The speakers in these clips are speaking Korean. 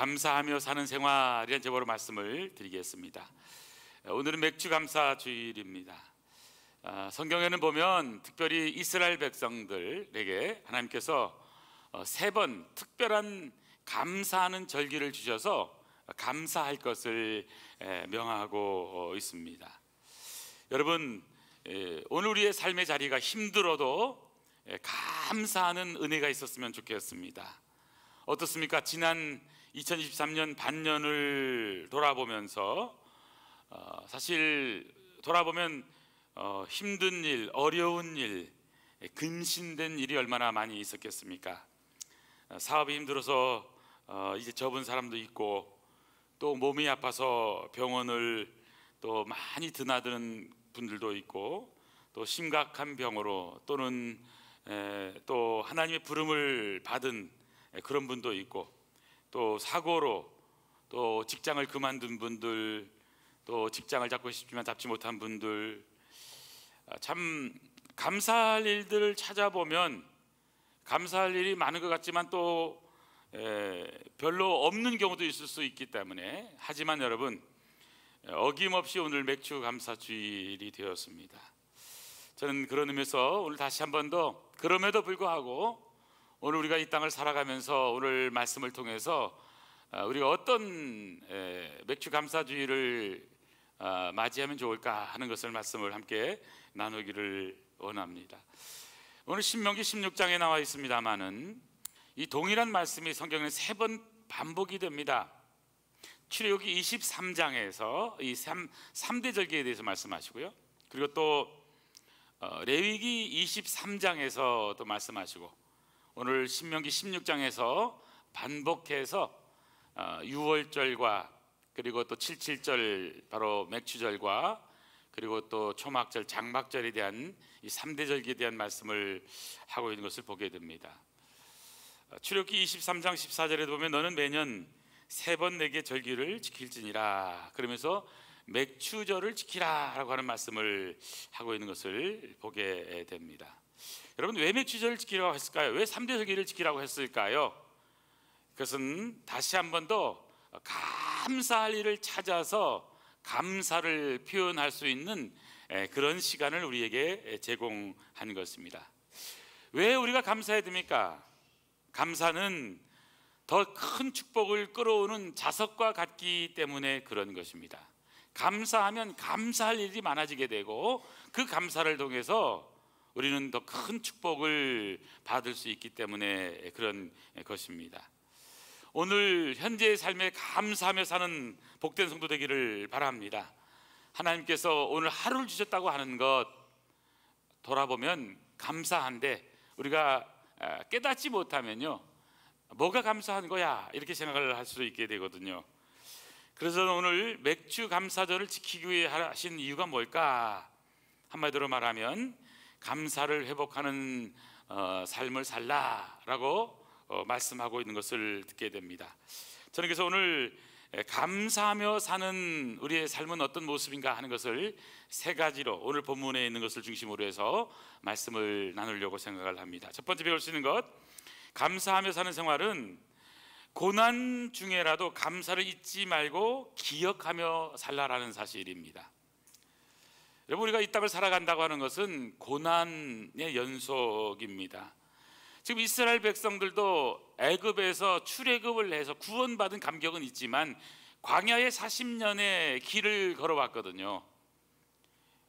감사하며 사는 생활이라는 제목으로 말씀을 드리겠습니다. 오늘은 맥주 감사 주일입니다. 성경에는 보면 특별히 이스라엘 백성들에게 하나님께서 세 번 특별한 감사하는 절기를 주셔서 감사할 것을 명하고 있습니다. 여러분, 오늘 우리의 삶의 자리가 힘들어도 감사하는 은혜가 있었으면 좋겠습니다. 어떻습니까? 지난 2023년 반년을 돌아보면서 사실 돌아보면 힘든 일, 어려운 일, 근심된 일이 얼마나 많이 있었겠습니까? 사업이 힘들어서 이제 접은 사람도 있고, 또 몸이 아파서 병원을 또 많이 드나드는 분들도 있고, 또 심각한 병으로 또는 또 하나님의 부름을 받은 그런 분도 있고, 또 사고로 또 직장을 그만둔 분들, 또 직장을 잡고 싶지만 잡지 못한 분들, 참 감사할 일들을 찾아보면 감사할 일이 많은 것 같지만 또 별로 없는 경우도 있을 수 있기 때문에, 하지만 여러분, 어김없이 오늘 맥주 감사 주일이 되었습니다. 저는 그런 의미에서 오늘 다시 한 번 더, 그럼에도 불구하고 오늘 우리가 이 땅을 살아가면서 오늘 말씀을 통해서 우리가 어떤 맥주 감사 주일을 맞이하면 좋을까 하는 것을 말씀을 함께 나누기를 원합니다. 오늘 신명기 16장에 나와 있습니다만은 이 동일한 말씀이 성경에 세 번 반복이 됩니다. 출애굽기 23장에서 이 3대 절기에 대해서 말씀하시고요, 그리고 또 레위기 23장에서 또 말씀하시고, 오늘 신명기 16장에서 반복해서 유월절과 그리고 또 77절, 바로 맥주절과 그리고 또 초막절, 장막절에 대한 이 3대 절기에 대한 말씀을 하고 있는 것을 보게 됩니다. 출애굽기 23장 14절에 보면 너는 매년 3번 내게 절기를 지킬지니라, 그러면서 맥주절을 지키라 라고 하는 말씀을 하고 있는 것을 보게 됩니다. 여러분, 왜 맥주절을 지키라고 했을까요? 왜 3대 절기를 지키라고 했을까요? 그것은 다시 한 번 더 감사할 일을 찾아서 감사를 표현할 수 있는 그런 시간을 우리에게 제공한 것입니다. 왜 우리가 감사해야 됩니까? 감사는 더 큰 축복을 끌어오는 자석과 같기 때문에 그런 것입니다. 감사하면 감사할 일이 많아지게 되고, 그 감사를 통해서 우리는 더 큰 축복을 받을 수 있기 때문에 그런 것입니다. 오늘 현재의 삶에 감사하며 사는 복된 성도 되기를 바랍니다. 하나님께서 오늘 하루를 주셨다고 하는 것 돌아보면 감사한데, 우리가 깨닫지 못하면요, 뭐가 감사한 거야 이렇게 생각을 할 수 있게 되거든요. 그래서 오늘 맥주 감사절을 지키기 위해 하신 이유가 뭘까? 한마디로 말하면 감사를 회복하는 삶을 살라라고 말씀하고 있는 것을 듣게 됩니다. 저는 그래서 오늘 감사하며 사는 우리의 삶은 어떤 모습인가 하는 것을 세 가지로, 오늘 본문에 있는 것을 중심으로 해서 말씀을 나누려고 생각을 합니다. 첫 번째 배울 수 있는 것, 감사하며 사는 생활은 고난 중에라도 감사를 잊지 말고 기억하며 살라라는 사실입니다. 여러분, 우리가 이 땅을 살아간다고 하는 것은 고난의 연속입니다. 지금 이스라엘 백성들도 애굽에서 출애굽을 해서 구원받은 감격은 있지만 광야의 40년의 길을 걸어왔거든요.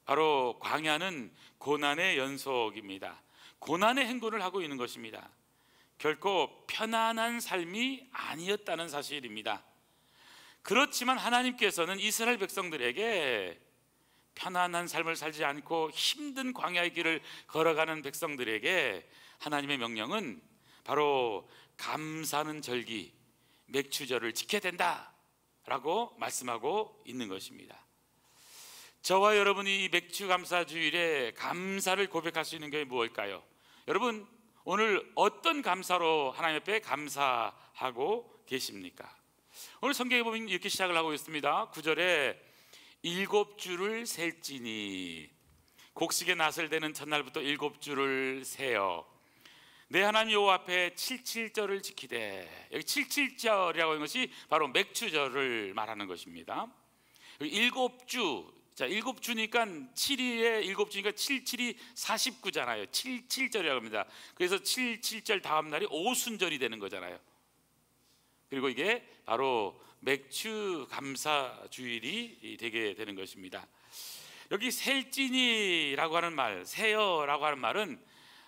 바로 광야는 고난의 연속입니다. 고난의 행군을 하고 있는 것입니다. 결코 편안한 삶이 아니었다는 사실입니다. 그렇지만 하나님께서는 이스라엘 백성들에게 편안한 삶을 살지 않고 힘든 광야의 길을 걸어가는 백성들에게 하나님의 명령은 바로 감사하는 절기, 맥주절을 지켜야 된다라고 말씀하고 있는 것입니다. 저와 여러분이 이 맥주 감사 주일에 감사를 고백할 수 있는 게 무엇일까요? 여러분, 오늘 어떤 감사로 하나님 앞에 감사하고 계십니까? 오늘 성경에 보면 이렇게 시작을 하고 있습니다. 9절에 7주를 셀지니, 곡식의 낫을 대는 첫날부터 7주를 세어 내 하나님 여호와 앞에 칠칠절을 지키되, 여기 칠칠절이라고 하는 것이 바로 맥추절을 말하는 것입니다. 일곱 주, 자, 일곱 주니까 7일에 일곱 주니까 77이 49잖아요. 칠칠절이라고 합니다. 그래서 칠칠절 다음 날이 오순절이 되는 거잖아요. 그리고 이게 바로 맥추 감사 주일이 되게 되는 것입니다. 여기 셀진이라고 하는 말, 세어라고 하는 말은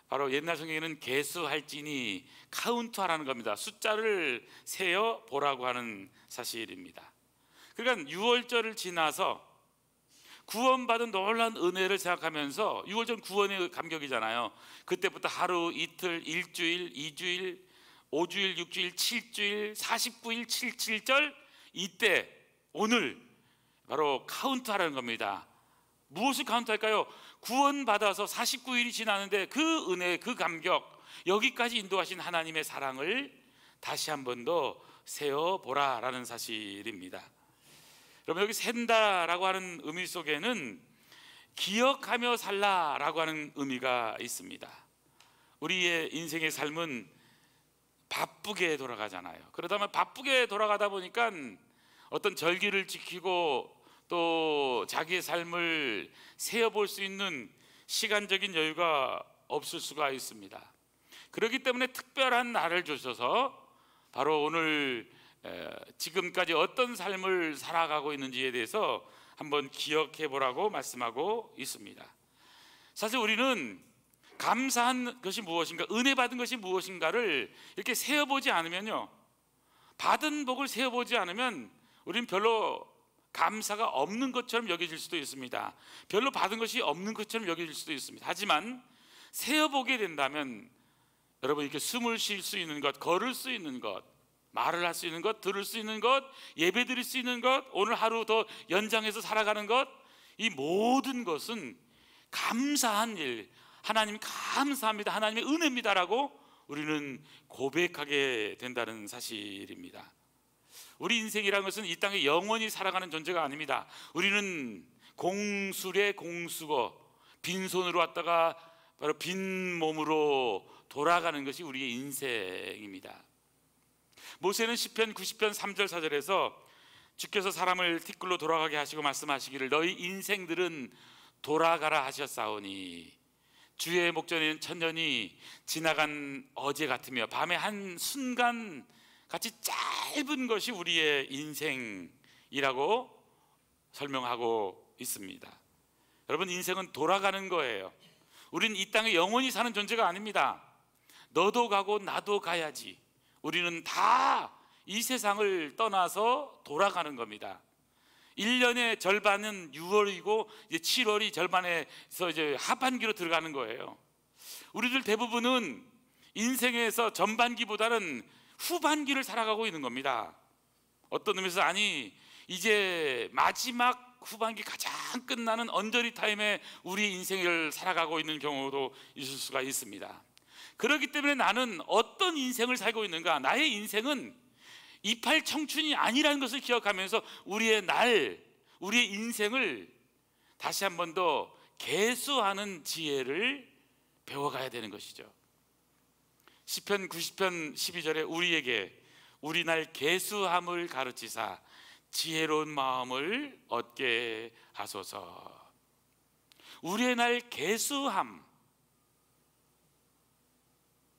바로 옛날 성경에는 계수할지니 카운트하라는 겁니다. 숫자를 세어 보라고 하는 사실입니다. 그러니까 6월절을 지나서 구원받은 놀라운 은혜를 생각하면서, 6월절 구원의 감격이잖아요. 그때부터 하루, 이틀, 일주일, 2주일, 5주일, 6주일, 7주일, 49일, 77절, 이때 오늘 바로 카운트하라는 겁니다. 무엇을 카운트할까요? 구원받아서 49일이 지났는데 그 은혜, 그 감격, 여기까지 인도하신 하나님의 사랑을 다시 한 번 더 세어보라라는 사실입니다. 여러분, 여기 센다라고 하는 의미 속에는 기억하며 살라라고 하는 의미가 있습니다. 우리의 인생의 삶은 바쁘게 돌아가잖아요. 그러다 보면 바쁘게 돌아가다 보니까 어떤 절기를 지키고 또 자기의 삶을 세어볼 수 있는 시간적인 여유가 없을 수가 있습니다. 그렇기 때문에 특별한 날을 주셔서 바로 오늘 지금까지 어떤 삶을 살아가고 있는지에 대해서 한번 기억해 보라고 말씀하고 있습니다. 사실 우리는 감사한 것이 무엇인가, 은혜 받은 것이 무엇인가를 이렇게 세어보지 않으면요, 받은 복을 세어보지 않으면 우리는 별로 감사가 없는 것처럼 여겨질 수도 있습니다. 별로 받은 것이 없는 것처럼 여겨질 수도 있습니다. 하지만 세어보게 된다면 여러분, 이렇게 숨을 쉴 수 있는 것, 걸을 수 있는 것, 말을 할 수 있는 것, 들을 수 있는 것, 예배 드릴 수 있는 것, 오늘 하루 더 연장해서 살아가는 것, 이 모든 것은 감사한 일, 하나님 감사합니다, 하나님의 은혜입니다라고 우리는 고백하게 된다는 사실입니다. 우리 인생이라는 것은 이 땅에 영원히 살아가는 존재가 아닙니다. 우리는 공술의 공수고 빈손으로 왔다가 바로 빈 몸으로 돌아가는 것이 우리의 인생입니다. 모세는 시편 90편 3절 4절에서 주께서 사람을 티끌로 돌아가게 하시고 말씀하시기를 너희 인생들은 돌아가라 하셨사오니 주의 목전에는 천년이 지나간 어제 같으며 밤의 한 순간 같이 짧은 것이 우리의 인생이라고 설명하고 있습니다. 여러분, 인생은 돌아가는 거예요. 우리는 이 땅에 영원히 사는 존재가 아닙니다. 너도 가고 나도 가야지. 우리는 다 이 세상을 떠나서 돌아가는 겁니다. 1년의 절반은 6월이고 이제 7월이 절반에서 이제 하반기로 들어가는 거예요. 우리들 대부분은 인생에서 전반기보다는 후반기를 살아가고 있는 겁니다. 어떤 의미에서 아니, 이제 마지막 후반기 가장 끝나는 언저리 타임에 우리 인생을 살아가고 있는 경우도 있을 수가 있습니다. 그렇기 때문에 나는 어떤 인생을 살고 있는가, 나의 인생은 이팔 청춘이 아니라는 것을 기억하면서 우리의 인생을 다시 한 번 더 계수하는 지혜를 배워가야 되는 것이죠. 시편 90편 12절에 우리에게 우리 날 계수함을 가르치사 지혜로운 마음을 얻게 하소서. 우리의 날 계수함.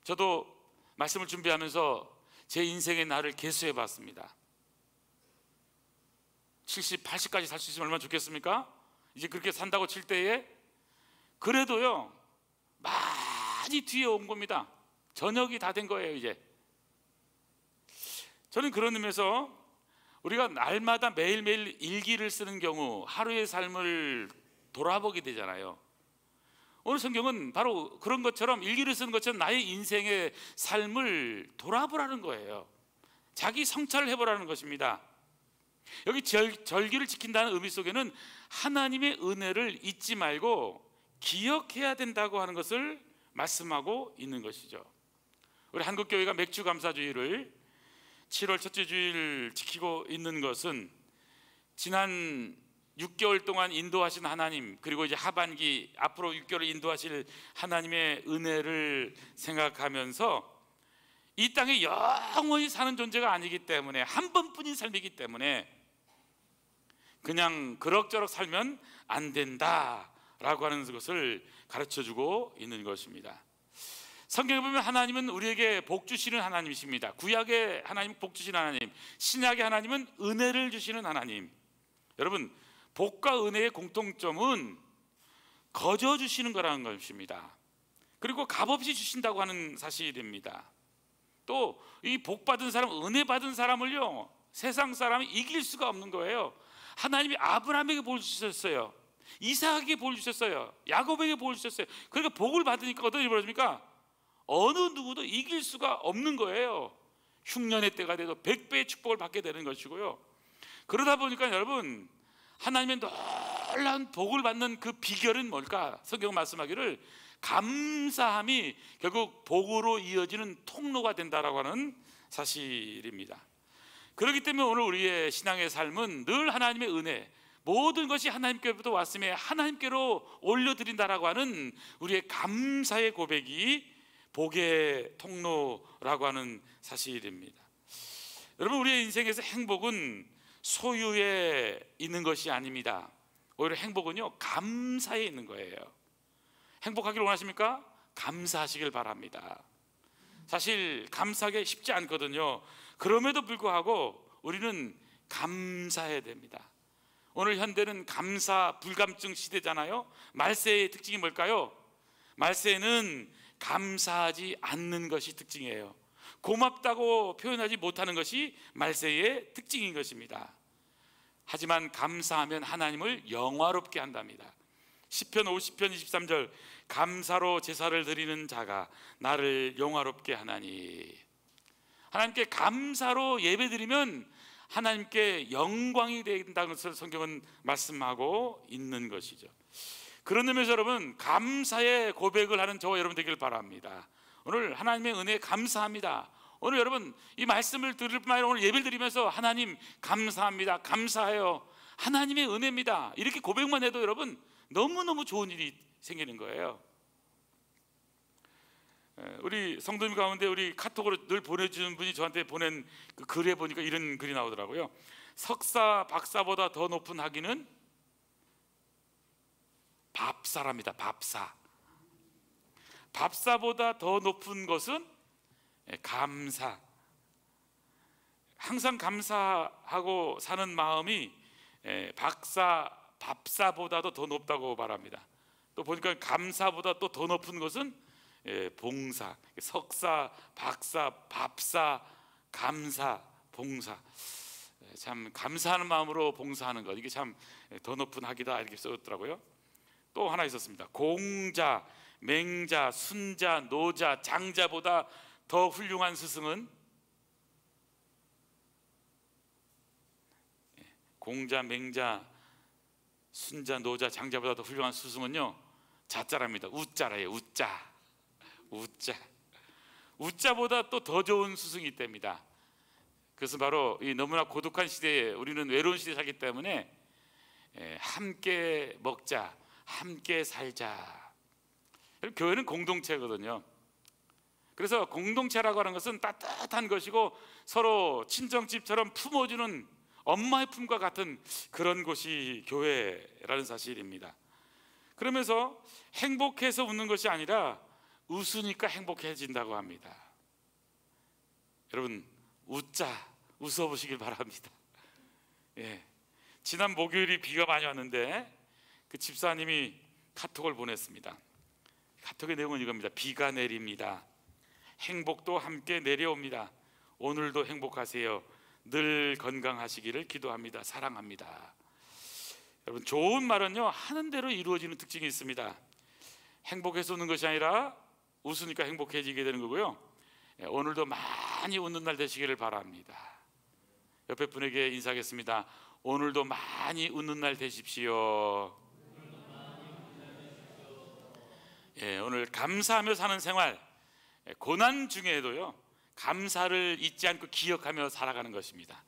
저도 말씀을 준비하면서 제 인생의 날을 계수해 봤습니다. 70, 80까지 살 수 있으면 얼마나 좋겠습니까? 이제 그렇게 산다고 칠 때에 그래도요, 많이 뒤에 온 겁니다. 저녁이 다 된 거예요. 이제 저는 그런 의미에서 우리가 날마다 매일매일 일기를 쓰는 경우 하루의 삶을 돌아보게 되잖아요. 오늘 성경은 바로 그런 것처럼, 일기를 쓰는 것처럼 나의 인생의 삶을 돌아보라는 거예요. 자기 성찰을 해보라는 것입니다. 여기 절기를 지킨다는 의미 속에는 하나님의 은혜를 잊지 말고 기억해야 된다고 하는 것을 말씀하고 있는 것이죠. 우리 한국교회가 맥주감사주일을 7월 첫째 주일 지키고 있는 것은 지난 6개월 동안 인도하신 하나님, 그리고 이제 하반기 앞으로 6개월 인도하실 하나님의 은혜를 생각하면서 이 땅에 영원히 사는 존재가 아니기 때문에, 한 번뿐인 삶이기 때문에 그냥 그럭저럭 살면 안 된다라고 하는 것을 가르쳐주고 있는 것입니다. 성경에 보면 하나님은 우리에게 복 주시는 하나님이십니다. 구약의 하나님 복 주시는 하나님, 신약의 하나님은 은혜를 주시는 하나님. 여러분, 복과 은혜의 공통점은 거저 주시는 거라는 것입니다. 그리고 값없이 주신다고 하는 사실입니다. 또 이 복 받은 사람, 은혜 받은 사람을요, 세상 사람이 이길 수가 없는 거예요. 하나님이 아브라함에게 복을 주셨어요. 이삭에게 복을 주셨어요. 야곱에게 복을 주셨어요. 그러니까 복을 받으니까 어떤 일이 벌어집니까? 어느 누구도 이길 수가 없는 거예요. 흉년의 때가 돼도 100배의 축복을 받게 되는 것이고요. 그러다 보니까 여러분, 하나님의 놀라운 복을 받는 그 비결은 뭘까? 성경 말씀하기를 감사함이 결국 복으로 이어지는 통로가 된다라고 하는 사실입니다. 그렇기 때문에 오늘 우리의 신앙의 삶은 늘 하나님의 은혜, 모든 것이 하나님께로부터 왔음에 하나님께로 올려드린다라고 하는 우리의 감사의 고백이 복의 통로라고 하는 사실입니다. 여러분, 우리의 인생에서 행복은 소유에 있는 것이 아닙니다. 오히려 행복은요, 감사에 있는 거예요. 행복하기를 원하십니까? 감사하시길 바랍니다. 사실 감사하기 쉽지 않거든요. 그럼에도 불구하고 우리는 감사해야 됩니다. 오늘 현대는 감사 불감증 시대잖아요. 말세의 특징이 뭘까요? 말세는 감사하지 않는 것이 특징이에요. 고맙다고 표현하지 못하는 것이 말세의 특징인 것입니다. 하지만 감사하면 하나님을 영화롭게 한답니다. 시편 50편 23절, 감사로 제사를 드리는 자가 나를 영화롭게 하나니. 하나님께 감사로 예배드리면 하나님께 영광이 된다는 것을 성경은 말씀하고 있는 것이죠. 그런 의미에서 여러분, 감사의 고백을 하는 저와 여러분 되기를 바랍니다. 오늘 하나님의 은혜에 감사합니다. 오늘 여러분 이 말씀을 들을 뿐만 아니라 오늘 예배를 드리면서 하나님 감사합니다, 감사해요, 하나님의 은혜입니다, 이렇게 고백만 해도 여러분 너무너무 좋은 일이 생기는 거예요. 우리 성도님 가운데 우리 카톡으로 늘 보내주는 분이 저한테 보낸 그 글에 보니까 이런 글이 나오더라고요. 석사 박사보다 더 높은 학위는 밥사랍니다. 밥사. 밥사보다 더 높은 것은 감사. 항상 감사하고 사는 마음이 밥사보다도 더 높다고 말합니다. 또 보니까 감사보다 또 더 높은 것은 봉사. 석사, 박사, 밥사, 감사, 봉사. 참 감사하는 마음으로 봉사하는 것, 이게 참 더 높은 학위다, 이렇게 써있더라고요. 또 하나 있었습니다. 공자, 맹자, 순자, 노자, 장자보다 더 훌륭한 스승은, 공자, 맹자, 순자, 노자, 장자보다 더 훌륭한 스승은요, 자자랍니다. 우자라예요. 우자. 우자보다 또 더 좋은 스승이 있답니다. 그것은 바로 이 너무나 고독한 시대에, 우리는 외로운 시대에 살기 때문에 함께 먹자, 함께 살자. 교회는 공동체거든요. 그래서 공동체라고 하는 것은 따뜻한 것이고 서로 친정집처럼 품어주는 엄마의 품과 같은 그런 곳이 교회라는 사실입니다. 그러면서 행복해서 웃는 것이 아니라 웃으니까 행복해진다고 합니다. 여러분 웃어보시길 바랍니다. 지난 목요일이 비가 많이 왔는데 그 집사님이 카톡을 보냈습니다. 카톡의 내용은 이겁니다. 비가 내립니다. 행복도 함께 내려옵니다. 오늘도 행복하세요. 늘 건강하시기를 기도합니다. 사랑합니다. 여러분, 좋은 말은요 하는 대로 이루어지는 특징이 있습니다. 행복해서 웃는 것이 아니라 웃으니까 행복해지게 되는 거고요. 오늘도 많이 웃는 날 되시기를 바랍니다. 옆에 분에게 인사하겠습니다. 오늘도 많이 웃는 날 되십시오. 오늘 감사하며 사는 생활, 고난 중에도요 감사를 잊지 않고 기억하며 살아가는 것입니다.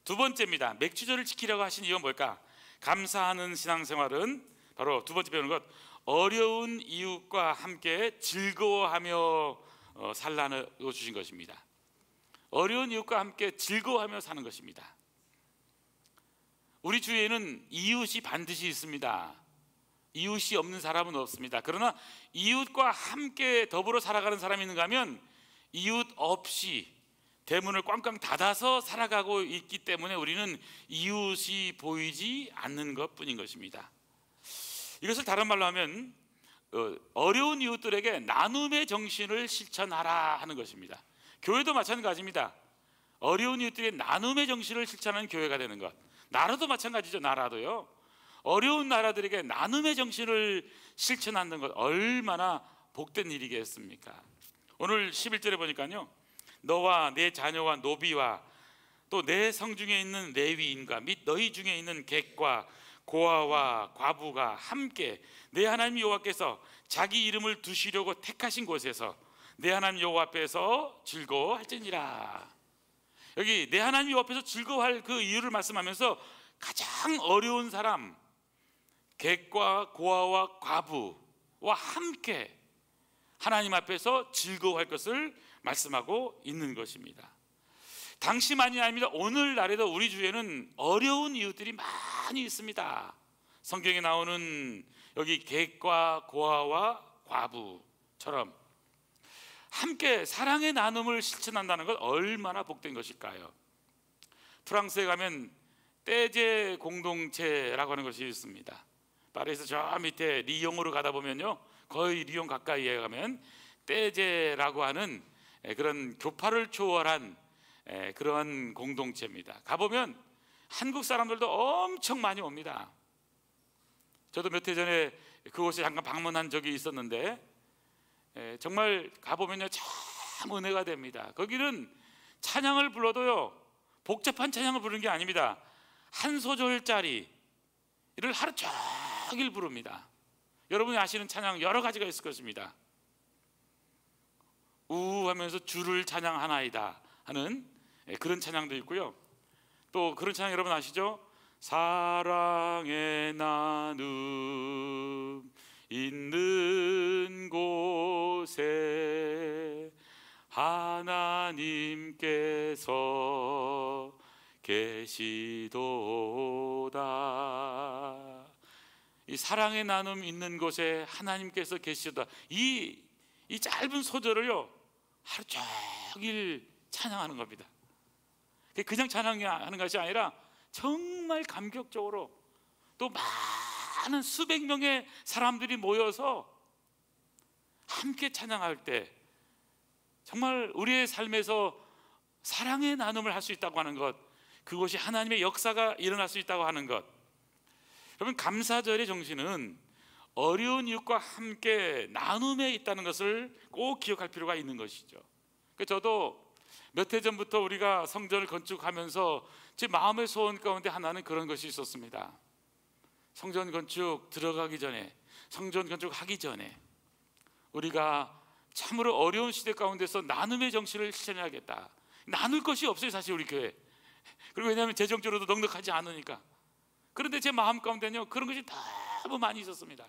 두 번째입니다. 맥주절을 지키려고 하신 이유가 뭘까? 감사하는 신앙생활은 바로 두 번째 배우는 것, 어려운 이웃과 함께 즐거워하며 살라는 주신 것입니다. 어려운 이웃과 함께 즐거워하며 사는 것입니다. 우리 주위에는 이웃이 반드시 있습니다. 이웃이 없는 사람은 없습니다. 그러나 이웃과 함께 더불어 살아가는 사람이 있는가 하면 이웃 없이 대문을 꽝꽝 닫아서 살아가고 있기 때문에 우리는 이웃이 보이지 않는 것뿐인 것입니다. 이것을 다른 말로 하면 어려운 이웃들에게 나눔의 정신을 실천하라 하는 것입니다. 교회도 마찬가지입니다. 어려운 이웃들에게 나눔의 정신을 실천하는 교회가 되는 것. 나라도 마찬가지죠. 나라도요. 어려운 나라들에게 나눔의 정신을 실천하는 것 얼마나 복된 일이겠습니까? 오늘 11절에 보니까요, 너와 내 자녀와 노비와 또 내 성중에 있는 레위인과 및 너희 중에 있는 객과 고아와 과부가 함께 내 하나님 여호와께서 자기 이름을 두시려고 택하신 곳에서 내 하나님 여호와 앞에서 즐거워할지니라. 여기 내 하나님 여호와 앞에서 즐거워할 그 이유를 말씀하면서 가장 어려운 사람, 객과 고아와 과부와 함께 하나님 앞에서 즐거워할 것을 말씀하고 있는 것입니다. 당시만이 아닙니다. 오늘날에도 우리 주위에는 어려운 이웃들이 많이 있습니다. 성경에 나오는 여기 객과 고아와 과부처럼 함께 사랑의 나눔을 실천한다는 것 얼마나 복된 것일까요? 프랑스에 가면 떼제 공동체라고 하는 것이 있습니다. 파리에서 저 밑에 리옹으로 가다 보면요, 거의 리옹 가까이에 가면 떼제라고 하는 그런 교파를 초월한 그런 공동체입니다. 가보면 한국 사람들도 엄청 많이 옵니다. 저도 몇 해 전에 그곳에 잠깐 방문한 적이 있었는데 정말 가보면요 참 은혜가 됩니다. 거기는 찬양을 불러도요 복잡한 찬양을 부르는 게 아닙니다. 한 소절짜리를 하루 종일 부릅니다. 여러분이 아시는 찬양 여러 가지가 있을 것입니다. 우하면서 주를 찬양하나이다 하는 그런 찬양도 있고요. 또 그런 찬양 여러분 아시죠? 사랑의 나눔 있는 곳에 하나님께서 계시도다. 이 사랑의 나눔 있는 곳에 하나님께서 계시도다. 이 짧은 소절을요 하루 종일 찬양하는 겁니다. 그냥 찬양하는 것이 아니라 정말 감격적으로 또 많은 수백 명의 사람들이 모여서 함께 찬양할 때 정말 우리의 삶에서 사랑의 나눔을 할 수 있다고 하는 것, 그것이 하나님의 역사가 일어날 수 있다고 하는 것. 여러분, 감사절의 정신은 어려운 이웃과 함께 나눔에 있다는 것을 꼭 기억할 필요가 있는 것이죠. 저도 몇 해 전부터 우리가 성전을 건축하면서 제 마음의 소원 가운데 하나는 그런 것이 있었습니다. 성전 건축 들어가기 전에, 성전 건축하기 전에 우리가 참으로 어려운 시대 가운데서 나눔의 정신을 실천해야겠다. 나눌 것이 없어요 사실 우리 교회. 그리고 왜냐하면 재정적으로도 넉넉하지 않으니까. 그런데 제 마음 가운데는요 그런 것이 너무 많이 있었습니다.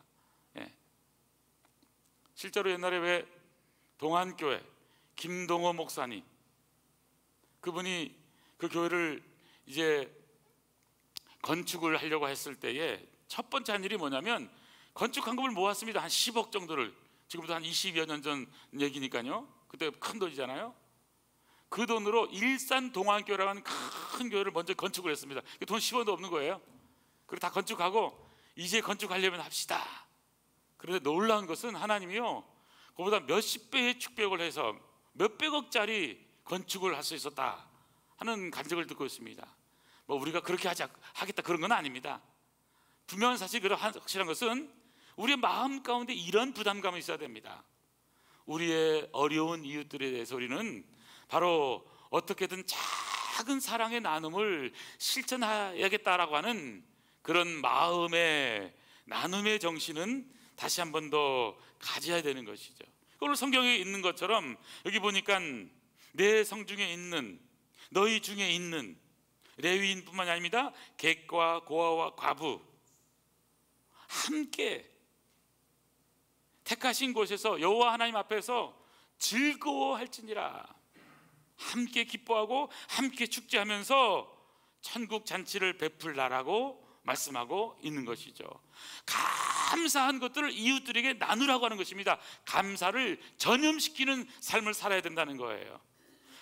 실제로 옛날에 왜 동안교회 김동호 목사님, 그분이 그 교회를 이제 건축을 하려고 했을 때에 첫 번째 한 일이 뭐냐면 건축 헌금을 모았습니다. 한 10억 정도를. 지금부터 한 20여 년 전 얘기니까요. 그때 큰 돈이잖아요. 그 돈으로 일산 동안교회라고 하는 큰 교회를 먼저 건축을 했습니다. 돈 10원도 없는 거예요. 그리고 다 건축하고 이제 건축하려면 합시다. 그런데 놀라운 것은 하나님이요 그보다 몇십 배의 축복을 해서 몇백억짜리 건축을 할 수 있었다 하는 간증을 듣고 있습니다. 뭐 우리가 그렇게 하겠다 그런 건 아닙니다. 분명한 사실, 그런 확실한 것은 우리의 마음 가운데 이런 부담감이 있어야 됩니다. 우리의 어려운 이웃들에 대해서 우리는 바로 어떻게든 작은 사랑의 나눔을 실천해야겠다라고 하는 그런 마음의 나눔의 정신은 다시 한 번 더 가져야 되는 것이죠. 오늘 성경에 있는 것처럼 여기 보니까 내 성중에 있는, 너희 중에 있는, 레위인뿐만이 아닙니다. 객과 고아와 과부 함께 택하신 곳에서 여호와 하나님 앞에서 즐거워할지니라. 함께 기뻐하고 함께 축제하면서 천국 잔치를 베풀라라고 말씀하고 있는 것이죠. 감사한 것들을 이웃들에게 나누라고 하는 것입니다. 감사를 전염시키는 삶을 살아야 된다는 거예요.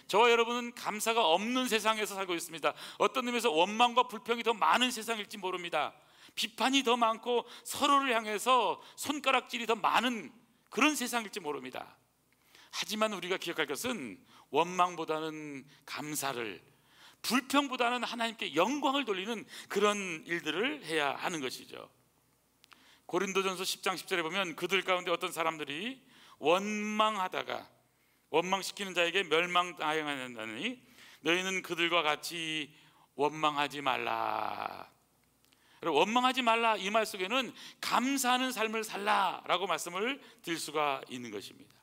저와 여러분은 감사가 없는 세상에서 살고 있습니다. 어떤 의미에서 원망과 불평이 더 많은 세상일지 모릅니다. 비판이 더 많고 서로를 향해서 손가락질이 더 많은 그런 세상일지 모릅니다. 하지만 우리가 기억할 것은 원망보다는 감사를, 불평보다는 하나님께 영광을 돌리는 그런 일들을 해야 하는 것이죠. 고린도전서 10장 10절에 보면 그들 가운데 어떤 사람들이 원망하다가 원망시키는 자에게 멸망당하느니 너희는 그들과 같이 원망하지 말라. 원망하지 말라 이 말 속에는 감사하는 삶을 살라라고 말씀을 드릴 수가 있는 것입니다.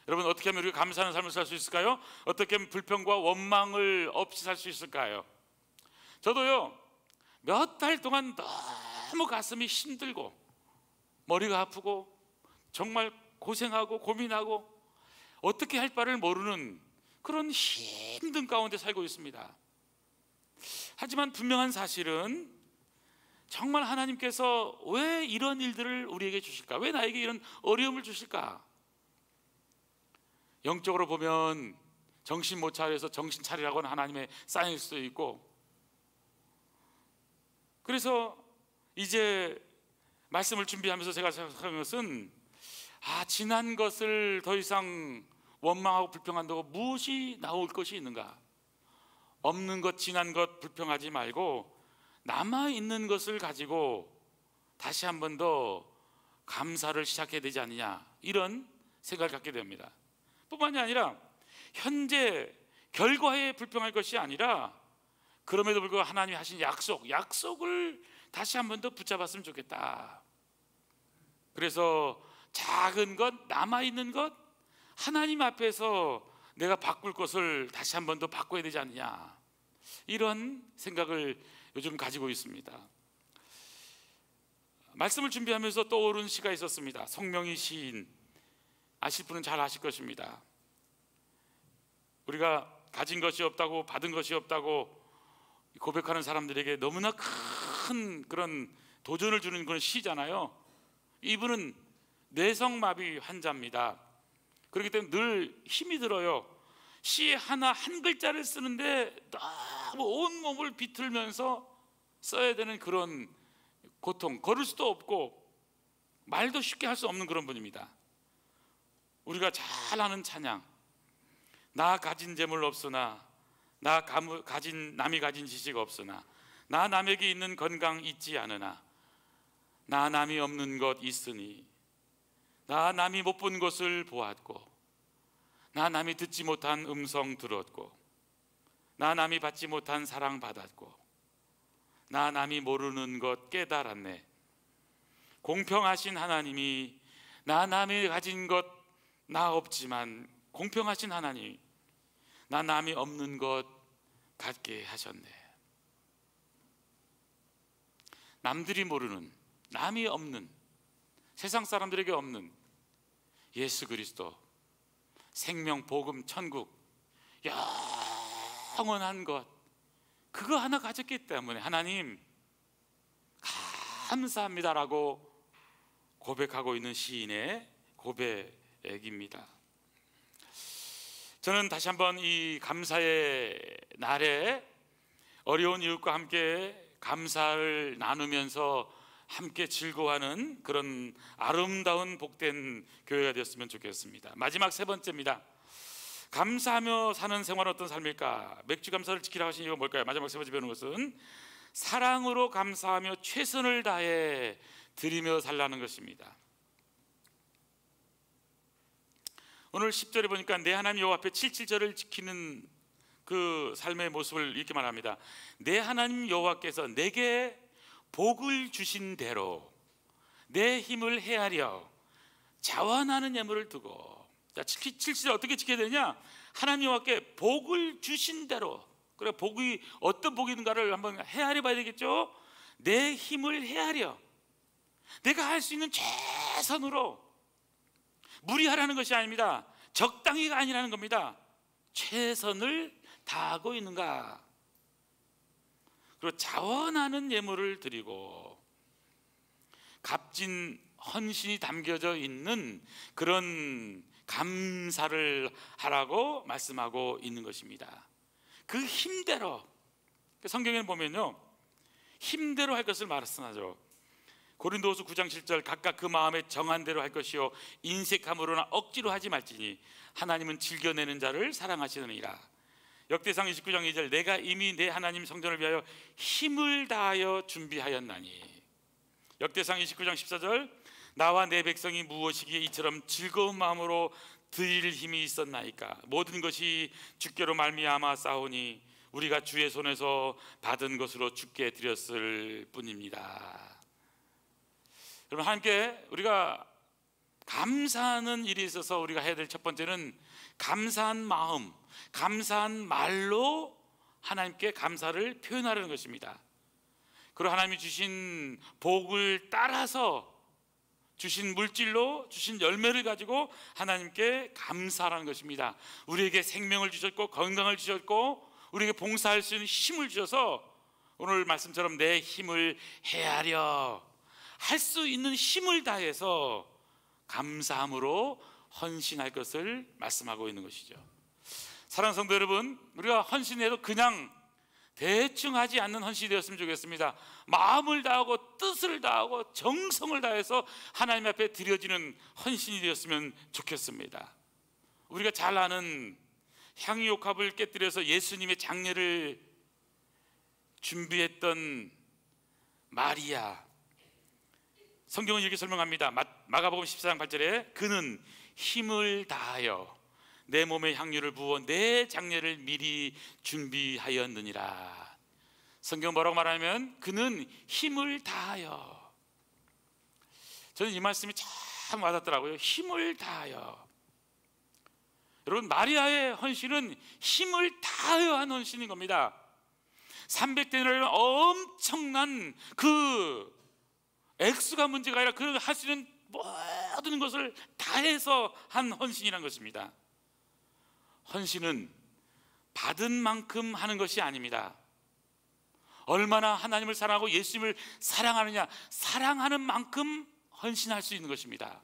여러분, 어떻게 하면 우리가 감사하는 삶을 살 수 있을까요? 어떻게 하면 불평과 원망을 없이 살 수 있을까요? 저도요, 몇 달 동안 너무 가슴이 힘들고 머리가 아프고 정말 고생하고 고민하고 어떻게 할 바를 모르는 그런 힘든 가운데 살고 있습니다. 하지만 분명한 사실은 정말 하나님께서 왜 이런 일들을 우리에게 주실까? 왜 나에게 이런 어려움을 주실까? 영적으로 보면 정신 못 차려서 정신 차리라고 하는 하나님의 사인일 수도 있고, 그래서 이제 말씀을 준비하면서 제가 생각한 것은 지난 것을 더 이상 원망하고 불평한다고 무엇이 나올 것이 있는가? 없는 것, 지난 것 불평하지 말고 남아있는 것을 가지고 다시 한 번 더 감사를 시작해야 되지 않느냐, 이런 생각을 갖게 됩니다. 뿐만이 아니라 현재 결과에 불평할 것이 아니라 그럼에도 불구하고 하나님이 하신 약속을 다시 한 번 더 붙잡았으면 좋겠다. 그래서 작은 것, 남아있는 것, 하나님 앞에서 내가 바꿀 것을 다시 한 번 더 바꿔야 되지 않느냐, 이런 생각을 요즘 가지고 있습니다. 말씀을 준비하면서 떠오른 시가 있었습니다. 성명희 시인, 아실 분은 잘 아실 것입니다. 우리가 가진 것이 없다고, 받은 것이 없다고 고백하는 사람들에게 너무나 큰 그런 도전을 주는 그런 시잖아요. 이분은 뇌성마비 환자입니다. 그렇기 때문에 늘 힘이 들어요. 시 하나 한 글자를 쓰는데 너무 온몸을 비틀면서 써야 되는 그런 고통, 걸을 수도 없고 말도 쉽게 할 수 없는 그런 분입니다. 우리가 잘 아는 찬양, 나 가진 재물 없으나, 남이 가진 지식 없으나, 나 남에게 있는 건강 있지 않으나, 나 남이 없는 것 있으니, 나 남이 못 본 것을 보았고, 나 남이 듣지 못한 음성 들었고, 나 남이 받지 못한 사랑 받았고, 나 남이 모르는 것 깨달았네. 공평하신 하나님이 나 남이 가진 것 나 없지만 공평하신 하나님, 나 남이 없는 것 갖게 하셨네. 남들이 모르는, 남이 없는, 세상 사람들에게 없는 예수 그리스도, 생명, 복음, 천국, 영원한 것, 그거 하나 가졌기 때문에 하나님 감사합니다라고 고백하고 있는 시인의 고백입니다. 저는 다시 한번 이 감사의 날에 어려운 이웃과 함께 감사를 나누면서 함께 즐거워하는 그런 아름다운 복된 교회가 되었으면 좋겠습니다. 마지막 세 번째입니다. 감사하며 사는 생활은 어떤 삶일까? 맥주 감사를 지키라고 하신 이유가 뭘까요? 마지막 세 번째 배우는 것은 사랑으로 감사하며 최선을 다해 드리며 살라는 것입니다. 오늘 10절에 보니까 내 하나님 여호와 앞에 7절을 지키는 그 삶의 모습을 이렇게 말합니다. 내 하나님 여호와께서 내게 복을 주신 대로 내 힘을 헤아려 자원하는 예물을 두고, 자, 7절 어떻게 지켜야 되냐? 하나님 여호와께 복을 주신 대로, 그래, 복이 어떤 복이 있는가를 한번 헤아려 봐야 되겠죠. 내 힘을 헤아려 내가 할 수 있는 최선으로, 무리하라는 것이 아닙니다. 적당히가 아니라는 겁니다. 최선을 다하고 있는가. 그리고 자원하는 예물을 드리고 값진 헌신이 담겨져 있는 그런 감사를 하라고 말씀하고 있는 것입니다. 그 힘대로, 성경에는 보면요, 힘대로 할 것을 말씀하죠. 고린도후서 9장 7절, 각각 그 마음에 정한 대로 할 것이요 인색함으로나 억지로 하지 말지니 하나님은 즐겨내는 자를 사랑하시느니라. 역대상 29장 2절, 내가 이미 내 하나님 성전을 위하여 힘을 다하여 준비하였나니. 역대상 29장 14절, 나와 내 백성이 무엇이기에 이처럼 즐거운 마음으로 드릴 힘이 있었나이까. 모든 것이 주께로 말미암아 싸우니 우리가 주의 손에서 받은 것으로 주께 드렸을 뿐입니다. 여러분, 함께 우리가 감사하는 일이 있어서 우리가 해야 될 첫 번째는 감사한 마음, 감사한 말로 하나님께 감사를 표현하려는 것입니다. 그리고 하나님이 주신 복을 따라서 주신 물질로 주신 열매를 가지고 하나님께 감사하는 것입니다. 우리에게 생명을 주셨고 건강을 주셨고 우리에게 봉사할 수 있는 힘을 주셔서 오늘 말씀처럼 내 힘을 헤아려 할 수 있는 힘을 다해서 감사함으로 헌신할 것을 말씀하고 있는 것이죠. 사랑하는 성도 여러분, 우리가 헌신해도 그냥 대충 하지 않는 헌신이 되었으면 좋겠습니다. 마음을 다하고 뜻을 다하고 정성을 다해서 하나님 앞에 드려지는 헌신이 되었으면 좋겠습니다. 우리가 잘 아는 향유옥합을 깨뜨려서 예수님의 장례를 준비했던 마리아, 성경은 이렇게 설명합니다. 마가복음 14장 8절에 그는 힘을 다하여 내 몸에 향유를 부어 내 장례를 미리 준비하였느니라. 성경 뭐라고 말하면 그는 힘을 다하여. 저는 이 말씀이 참 와닿더라고요. 힘을 다하여. 여러분, 마리아의 헌신은 힘을 다하여 한 헌신인 겁니다. 300데나리온 엄청난 그 액수가 문제가 아니라 그 할 수 있는 모든 것을 다해서 한 헌신이란 것입니다. 헌신은 받은 만큼 하는 것이 아닙니다. 얼마나 하나님을 사랑하고 예수님을 사랑하느냐, 사랑하는 만큼 헌신할 수 있는 것입니다.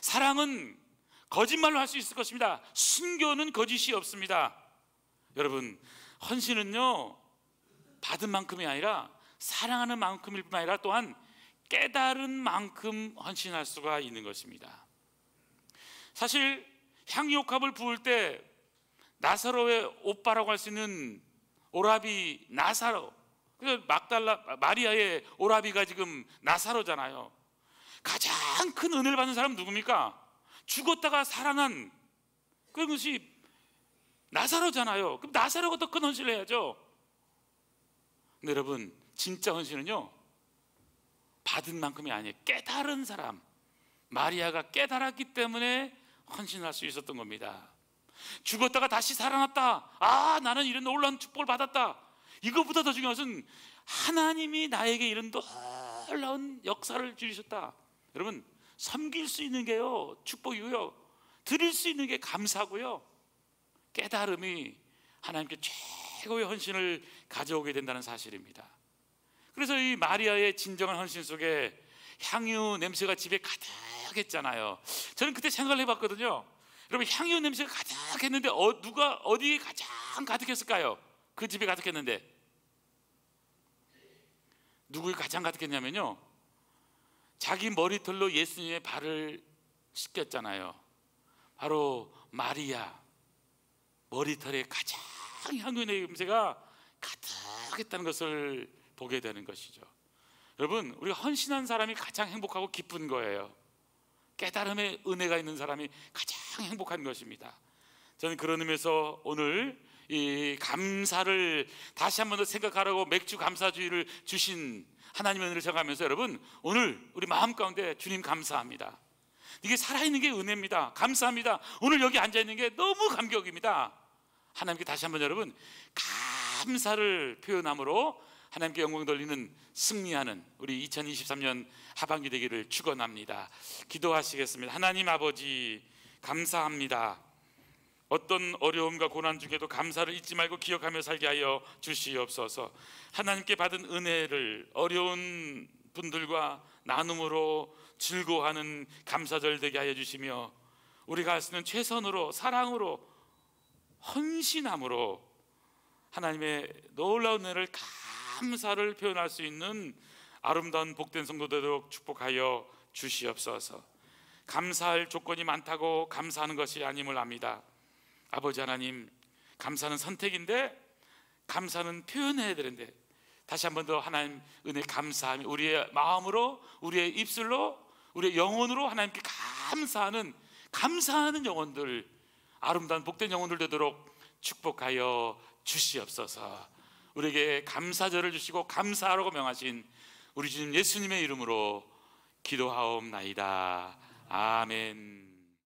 사랑은 거짓말로 할 수 있을 것입니다. 순교는 거짓이 없습니다. 여러분, 헌신은요 받은 만큼이 아니라 사랑하는 만큼일 뿐 아니라 또한 깨달은 만큼 헌신할 수가 있는 것입니다. 사실 향유옥합을 부을 때 나사로의 오빠라고 할 수 있는 오라비 나사로, 막달라 마리아의 오라비가 지금 나사로잖아요. 가장 큰 은혜를 받는 사람은 누굽니까? 죽었다가 살아난 그것이 나사로잖아요. 그럼 나사로가 더 큰 헌신을 해야죠. 근데 여러분, 진짜 헌신은요 받은 만큼이 아니에요. 깨달은 사람, 마리아가 깨달았기 때문에 헌신할 수 있었던 겁니다. 죽었다가 다시 살아났다, 아 나는 이런 놀라운 축복을 받았다. 이것보다 더 중요한 것은 하나님이 나에게 이런 놀라운 역사를 주셨다. 여러분, 섬길 수 있는 게요 축복이고요, 드릴 수 있는 게 감사고요, 깨달음이 하나님께 최고의 헌신을 가져오게 된다는 사실입니다. 그래서 이 마리아의 진정한 헌신 속에 향유 냄새가 집에 가득했잖아요. 저는 그때 생각을 해봤거든요. 여러분, 향유 냄새가 가득했는데 누가 어디에 가장 가득했을까요? 그 집에 가득했는데 누구에 가장 가득했냐면요, 자기 머리털로 예수님의 발을 씻겼잖아요. 바로 마리아 머리털에 가장 향유 냄새가 가득했다는 것을 보게 되는 것이죠. 여러분, 우리가 헌신한 사람이 가장 행복하고 기쁜 거예요. 깨달음의 은혜가 있는 사람이 가장 행복한 것입니다. 저는 그런 의미에서 오늘 이 감사를 다시 한 번 더 생각하라고 맥주 감사주의를 주신 하나님의 은혜를 생각하면서 여러분, 오늘 우리 마음 가운데 주님 감사합니다. 이게 살아있는 게 은혜입니다. 감사합니다. 오늘 여기 앉아있는 게 너무 감격입니다. 하나님께 다시 한번 여러분 감사를 표현함으로 하나님께 영광 돌리는 승리하는 우리 2023년 하반기 되기를 축원합니다. 기도하시겠습니다. 하나님 아버지 감사합니다. 어떤 어려움과 고난 중에도 감사를 잊지 말고 기억하며 살게 하여 주시옵소서. 하나님께 받은 은혜를 어려운 분들과 나눔으로 즐거워하는 감사절 되게 하여 주시며 우리가 할 수 있는 최선으로 사랑으로 헌신함으로 하나님의 놀라운 은혜를 감사를 표현할 수 있는 아름다운 복된 성도 되도록 축복하여 주시옵소서. 감사할 조건이 많다고 감사하는 것이 아님을 압니다. 아버지 하나님, 감사는 선택인데 감사는 표현해야 되는데 다시 한 번 더 하나님 은혜 감사하며 우리의 마음으로 우리의 입술로 우리의 영혼으로 하나님께 감사하는 영혼들, 아름다운 복된 영혼들 되도록 축복하여 주시옵소서. 우리에게 감사절을 주시고 감사하라고 명하신 우리 주님 예수님의 이름으로 기도하옵나이다. 아멘.